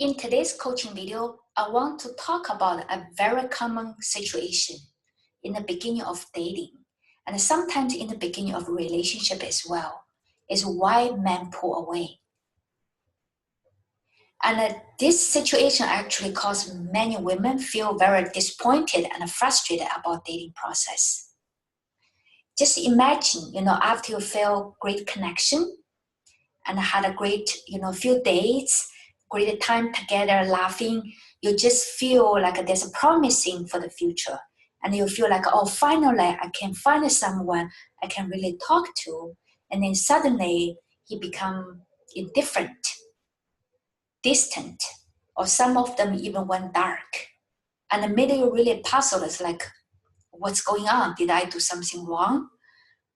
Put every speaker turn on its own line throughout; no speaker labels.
In today's coaching video, I want to talk about a very common situation in the beginning of dating, and sometimes in the beginning of a relationship as well, is why men pull away. And this situation actually causes many women feel very disappointed and frustrated about dating process. Just imagine, after you feel great connection and had a great, few dates, great time together, laughing, you just feel like there's a promising for the future. And you feel like, oh, finally, I can find someone I can really talk to. And then suddenly he become indifferent, distant, or some of them even went dark. And the minute you really puzzle, it's like, what's going on? Did I do something wrong?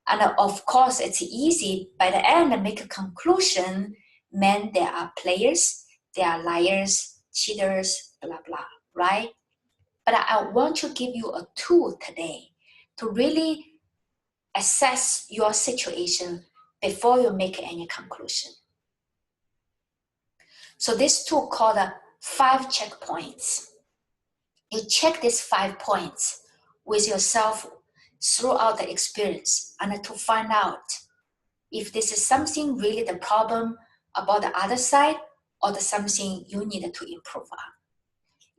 And of course, it's easy by the end to make a conclusion. Men, they are players, they are liars, cheaters, blah, blah, right? But I want to give you a tool today to really assess your situation before you make any conclusion. So this tool called 5 checkpoints. You check these 5 points with yourself throughout the experience and to find out if this is something really the problem about the other side or the something you need to improve on.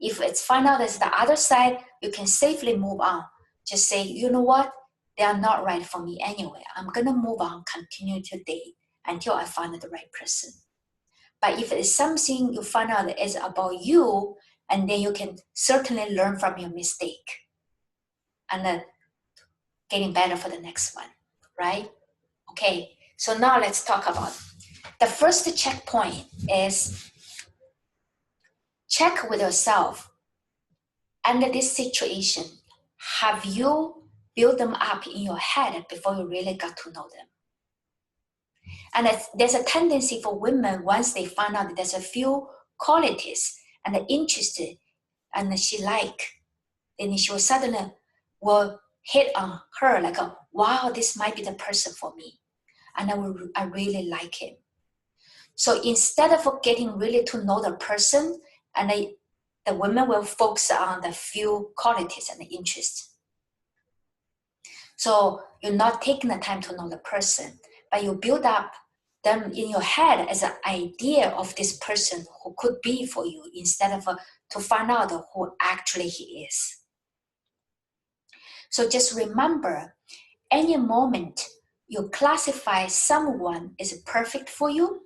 If it's find out it's the other side, you can safely move on. Just say, you know what? They are not right for me anyway. I'm going to move on, continue to date until I find the right person. But if it's something you find out is about you, and then you can certainly learn from your mistake and getting better for the next one, right? Okay, so now let's talk about the first checkpoint is check with yourself. Under this situation, have you built them up in your head before you really got to know them? And there's a tendency for women, once they find out that there's a few qualities and interested and she like, then she will suddenly will hit on her like, wow, this might be the person for me. And I really like him. So instead of getting really to know the person, and the women will focus on the few qualities and interests. So you're not taking the time to know the person, but you build up them in your head as an idea of this person who could be for you instead of to find out who actually he is. So just remember, any moment you classify someone is perfect for you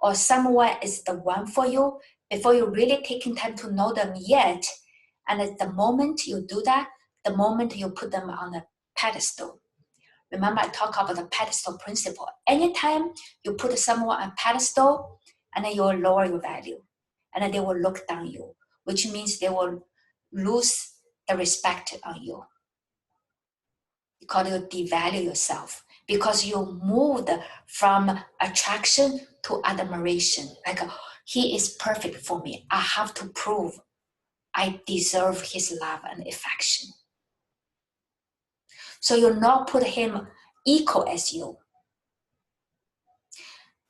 or someone is the one for you before you really taking time to know them yet. And at the moment you do that, the moment you put them on a pedestal. Remember, I talk about the pedestal principle. Anytime you put someone on a pedestal, and then you will lower your value, and then they will look down you, which means they will lose the respect on you. Because you devalue yourself, because you moved from attraction to admiration. Like, he is perfect for me. I have to prove I deserve his love and affection. So you not put him equal as you.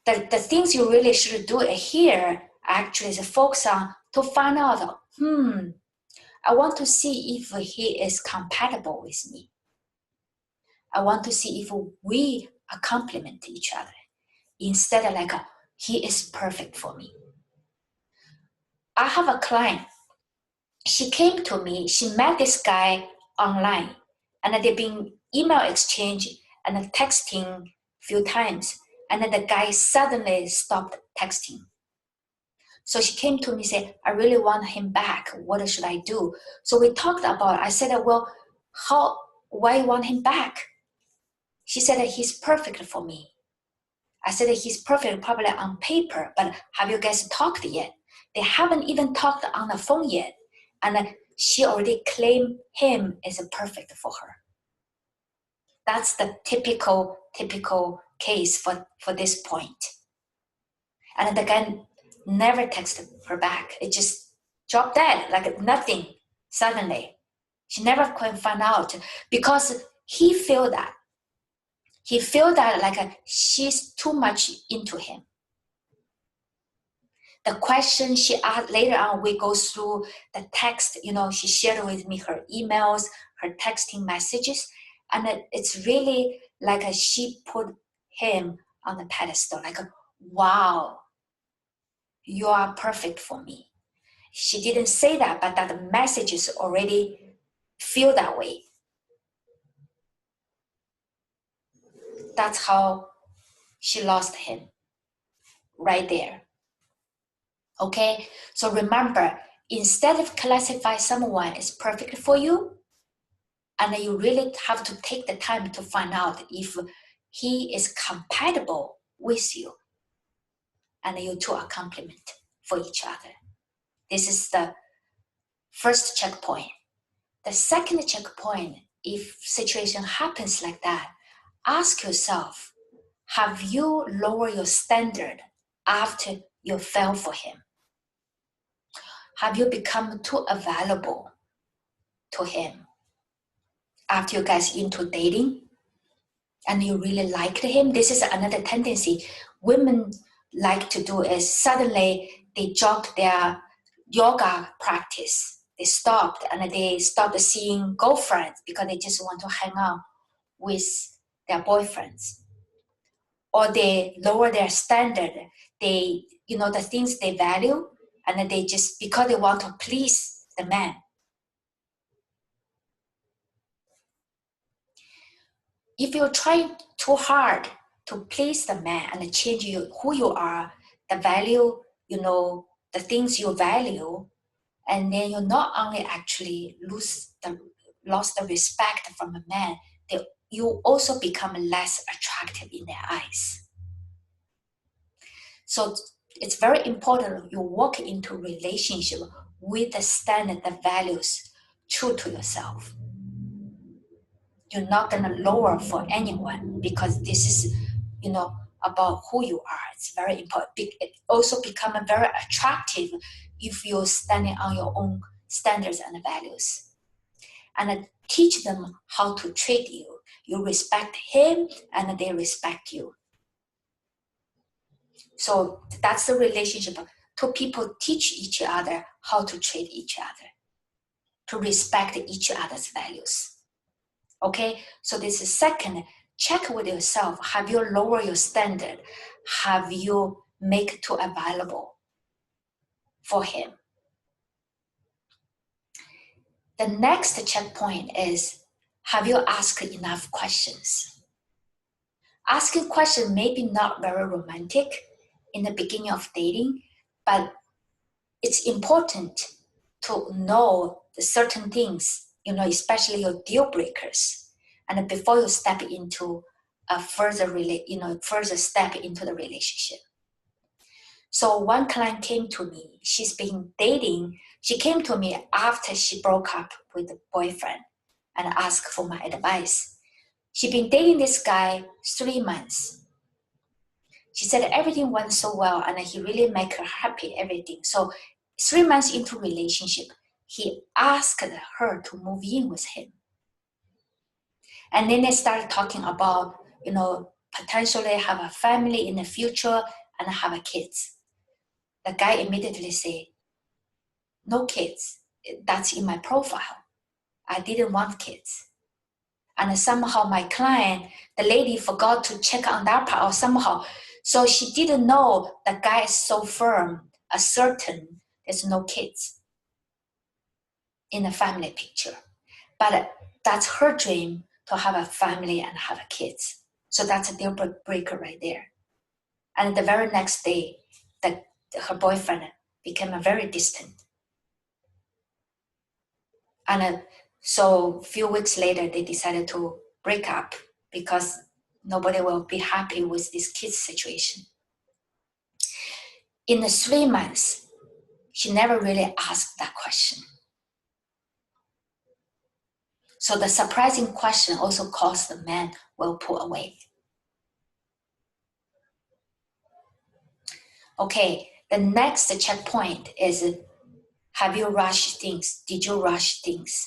The things you really should do here actually is focus on to find out, I want to see if he is compatible with me. I want to see if we complement each other instead of like, he is perfect for me. I have a client. She came to me. She met this guy online, and they've been email exchange and texting a few times. And then the guy suddenly stopped texting. So she came to me and said, I really want him back. What should I do? So we talked about it. I said, well, why you want him back? She said that he's perfect for me. I said that he's perfect probably on paper, but have you guys talked yet? They haven't even talked on the phone yet. And she already claimed him as perfect for her. That's the typical case for this point. And the guy never texted her back. It just dropped dead, like nothing, suddenly. She never could find out because he felt that. He felt that like she's too much into him. The question she asked later on, we go through the text, she shared with me her emails, her texting messages, and it's really like she put him on the pedestal, like, wow, you are perfect for me. She didn't say that, but that the messages already feel that way. That's how she lost him, right there. Okay, so remember, instead of classify someone as perfect for you, and you really have to take the time to find out if he is compatible with you, and you two are complement for each other. This is the first checkpoint. The second checkpoint, if situation happens like that, ask yourself, have you lowered your standard after you fell for him? Have you become too available to him after you guys into dating and you really liked him? This is another tendency women like to do, is suddenly they dropped their yoga practice. They stopped and they stopped seeing girlfriends because they just want to hang out with their boyfriends. Or they lower their standard. They, the things they value, and they just, because they want to please the man. If you try too hard to please the man and change who you are, the value, the things you value, and then you not only actually lost the respect from a man, you also become less attractive in their eyes. So it's very important you walk into relationship with the standard, the values true to yourself. You're not going to lower for anyone, because this is, about who you are. It's very important. It also becomes very attractive if you're standing on your own standards and values. And teach them how to treat you. You respect him and they respect you. So that's the relationship. Two people teach each other how to treat each other, to respect each other's values. Okay, so this is second. Check with yourself. Have you lowered your standard? Have you make too available for him? The next checkpoint is, have you asked enough questions? Asking questions may be not very romantic in the beginning of dating, but it's important to know the certain things, especially your deal breakers, and before you step into a further step into the relationship. So one client came to me. She's been dating. She came to me after she broke up with the boyfriend and asked for my advice. She'd been dating this guy 3 months. She said everything went so well and he really made her happy, everything. So 3 months into relationship, he asked her to move in with him. And then they started talking about, potentially have a family in the future and have a kids. The guy immediately said, no kids. That's in my profile. I didn't want kids. And somehow my client, the lady, forgot to check on that part, or somehow. So she didn't know the guy is so firm, certain there's no kids in the family picture. But that's her dream, to have a family and have kids. So that's a deal breaker right there. And the very next day, her boyfriend became very distant. And so a few weeks later, they decided to break up because nobody will be happy with this kid's situation. In the 3 months, she never really asked that question. So the surprising question also caused the man will pull away. Okay, the next checkpoint is, have you rushed things? Did you rush things?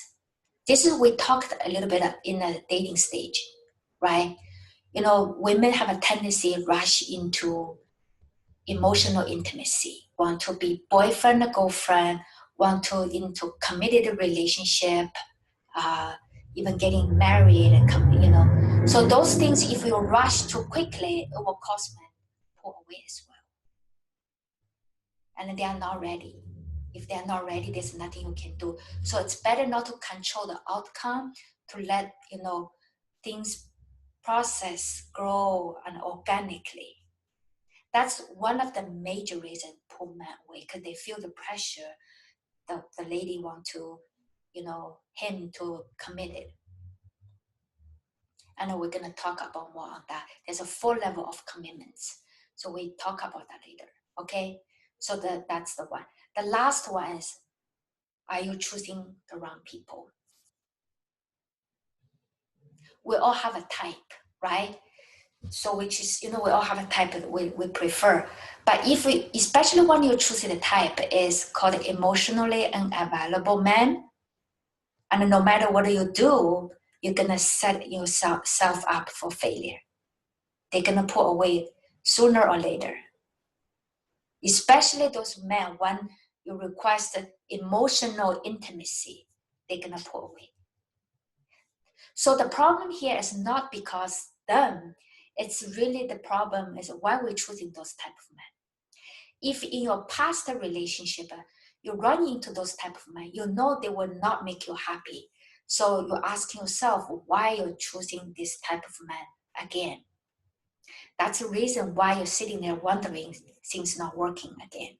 This is, we talked a little bit in the dating stage, right? Women have a tendency to rush into emotional intimacy, want to be boyfriend or girlfriend, want to into committed relationship, even getting married, and So those things, if you rush too quickly, it will cause men pull away as well. And they are not ready. If they are not ready, there's nothing you can do. So it's better not to control the outcome, to let things process, grow, and organically. That's one of the major reasons pull men away, because they feel the pressure. The lady want to, him to commit it. And we're going to talk about more on that. There's a 4 level of commitments. So we talk about that later, okay? So that's the one. The last one is, are you choosing the wrong people? We all have a type, right? So which is, we all have a type that we prefer. But especially when you're choosing the type, is called emotionally unavailable man. And no matter what you do, you're going to set yourself up for failure. They're going to pull away sooner or later. Especially those men, when you request emotional intimacy, they're going to pull away. So the problem here is not because them, it's really the problem is why we're choosing those type of men. If in your past relationship, you run into those type of men, they will not make you happy. So you're asking yourself why you're choosing this type of man again. That's the reason why you're sitting there wondering things not working again.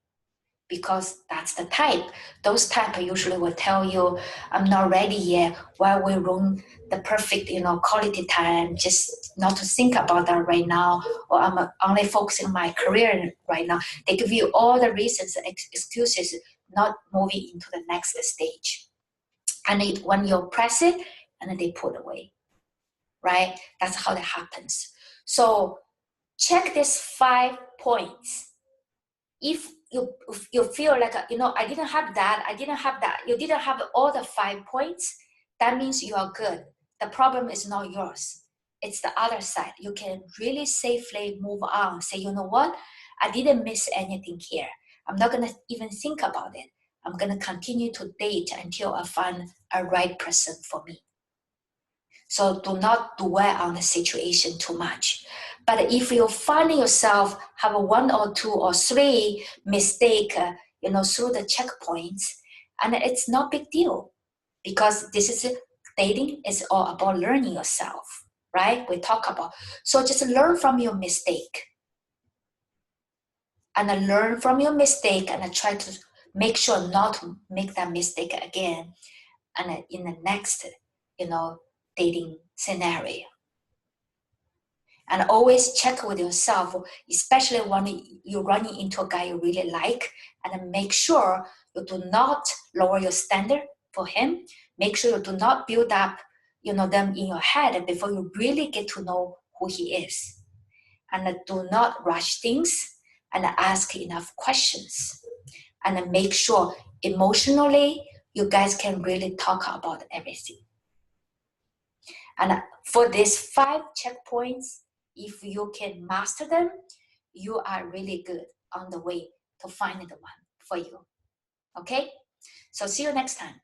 Because that's the type. Those type usually will tell you, I'm not ready yet, while we ruin the perfect, quality time, just not to think about that right now, or I'm only focusing on my career right now. They give you all the reasons, excuses, not moving into the next stage. And when you press it, and then they put away, right? That's how that happens. So check these 5 points. If you feel like, I didn't have that, you didn't have all the 5 points, that means you are good. The problem is not yours. It's the other side. You can really safely move on. Say, you know what? I didn't miss anything here. I'm not going to even think about it. I'm going to continue to date until I find a right person for me. So do not dwell on the situation too much. But if you find yourself have a 1 or 2 or 3 mistake, through the checkpoints, and it's not big deal, because this is dating is all about learning yourself, right? We talk about. So just learn from your mistake, and learn from your mistake, and try to make sure not to make that mistake again, and in the next, dating scenario. And always check with yourself, especially when you're running into a guy you really like, and make sure you do not lower your standard for him. Make sure you do not build up, them in your head before you really get to know who he is. And do not rush things, and ask enough questions. And make sure emotionally you guys can really talk about everything. And for these 5 checkpoints, if you can master them, you are really good on the way to finding the one for you. Okay? So see you next time.